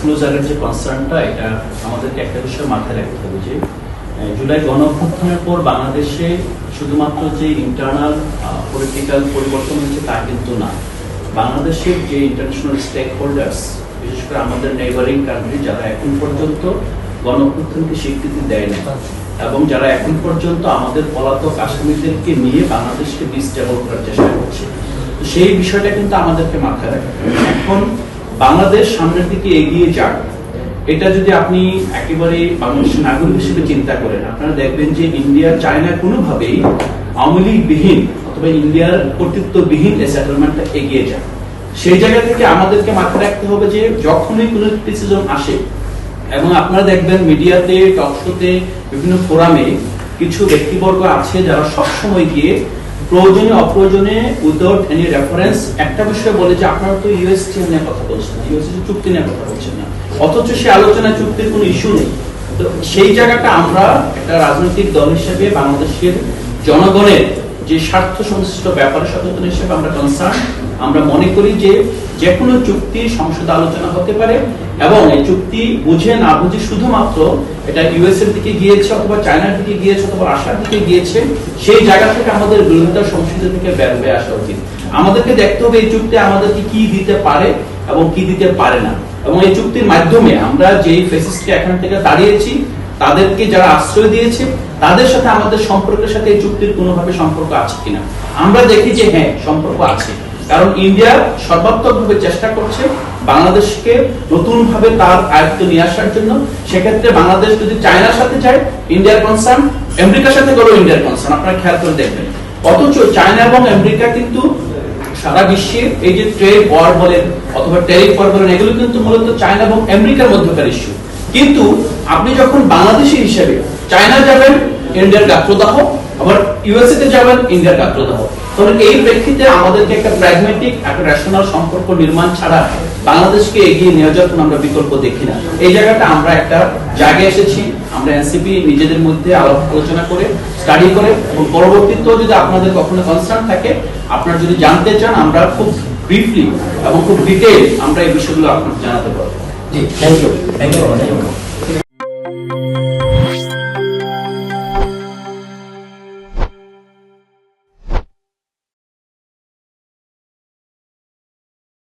ডিসক্লোজারের যে কনসার্নটা, এটা আমাদেরকে একটা বিষয় মাথায় রাখতে হবে যে জুলাই গণঅভ্যুত্থানের পর বাংলাদেশে শুধুমাত্র যে ইন্টারনাল পলিটিক্যাল পরিবর্তন হয়েছে তা কিন্তু না। বাংলাদেশের যে ইন্টারন্যাশনাল স্টেক হোল্ডার্স, বিশেষ করে আমাদের নেইবারিং কান্ট্রি, যারা এখন পর্যন্ত গণঅভ্যুত্থানকে স্বীকৃতি দেয় না এবং যারা এখন পর্যন্ত আমাদের পলাতক আসামিদেরকে নিয়ে বাংলাদেশকে ডিস্টেবল করার চেষ্টা করছে, সেই বিষয়টা কিন্তু আমাদেরকে মাথায় রাখতে হবে। এখন বাংলাদেশ সামনের দিকে এগিয়ে যাক, এটা যদি আপনি একেবারে বাংলাদেশের নাগরিক হিসেবে চিন্তা করেন, আপনারা দেখবেন যে ইন্ডিয়া চায় না কোনোভাবেই আওয়ামী লীগবিহীন অথবা ইন্ডিয়ার কর্তৃত্ববিহীন এই সেটেলমেন্টটা এগিয়ে যায়। সেই জায়গা থেকে আমাদেরকে মাথায় রাখতে হবে যে যখনই কোনো ক্রিটিসিজম আসে, এবং আপনারা দেখবেন মিডিয়াতে, টকশোতে, বিভিন্ন ফোরামে কিছু ব্যক্তিবর্গ আছে যারা সবসময় গিয়ে প্রয়োজনে অপ্রয়োজনে উইদাউট এনি রেফারেন্স একটা বিষয় বলে যে আপনারা তো ইউএসটি নিয়ে কথা বলছেন না, ইউএসটি চুক্তি নিয়ে কথা বলছেন না, অথচ সেই আলোচনা চুক্তির কোনো ইস্যু নেই। তো সেই জায়গাটা আমরা একটা রাজনৈতিক দল হিসেবে বাংলাদেশের জনগণের যে স্বার্থ সংশ্লিষ্ট ব্যাপারে সচেতন হিসেবে আমরা কনসার্ন। আমরা মনে করি যে যে কোনো চুক্তি সংসদে আলোচনা হতে পারে এবং এই চুক্তি বুঝে না বুঝে শুধুমাত্র এটা ইউএস এর দিকে গিয়েছে অথবা চায়নার দিকে গিয়েছে অথবা রাশিয়ার দিকে গিয়েছে, সেই জায়গা থেকে আমাদের বিরোধিতা সংসদ থেকে বের হয়ে আসা উচিত। আমাদেরকে দেখতে হবে এই চুক্তি আমাদেরকে কি দিতে পারে এবং কি দিতে পারে না, এবং এই চুক্তির মাধ্যমে আমরা যেই ফেসিসকে এখান থেকে দাঁড়িয়েছি, তাদেরকে যারা আশ্রয় দিয়েছে, তাদের সাথে আমাদের সম্পর্কের সাথে এই চুক্তির কোনোভাবে সম্পর্ক আছে কিনা। আমরা দেখি যে হ্যাঁ, সম্পর্ক আছে, কারণ ইন্ডিয়া সর্বাত্মকভাবে চেষ্টা করছে বাংলাদেশকে নতুন ভাবে তার আয়ত্তে নিয়ে আসার জন্য। সেক্ষেত্রে বাংলাদেশ যদি চায়নার সাথে যায়, ইন্ডিয়ার কনসার্ন, আমেরিকার সাথে গেলেও ইন্ডিয়ার কনসার্ন, আপনারা খেয়াল করে দেখবেন। অথচ চায়না এবং আমেরিকা কিন্তু সারা বিশ্বে এই যে ট্রেড ওয়ার বলেন অথবা ট্যারিফ ওয়ার বলেন, এগুলো কিন্তু মূলত চায়না এবং আমেরিকার মধ্যকার ইস্যু। কিন্তু আপনি যখন বাংলাদেশি হিসেবে চায়না যাবেন, ইন্ডিয়ার গাত্রদাহ, আবার ইউএসএ তে যাবেন, ইন্ডিয়ার গাত্রদাহ। তখন এই প্রেক্ষিতে আমাদেরকে একটা প্র্যাগমেটিক, একটা রেশনাল সম্পর্ক নির্মাণ ছাড়া বাংলাদেশকে এগিয়ে নিয়ে যাওয়ার কোনো আমরা বিকল্প দেখি না। এই জায়গাটা আমরা একটা জায়গায় এসেছি, আমরা এনসিপি নিজেদের মধ্যে আলোচনা করে, স্টাডি করে, এবং পরবর্তীতেও যদি আপনাদের কখনো কনসার্ন থাকে, আপনারা যদি জানতে চান, আমরা খুব ব্রিফলি এবং খুব ডিটেইল আমরা এই বিষয়গুলো আপনাদের জানাতে পারবো। জি, থ্যাংক ইউ।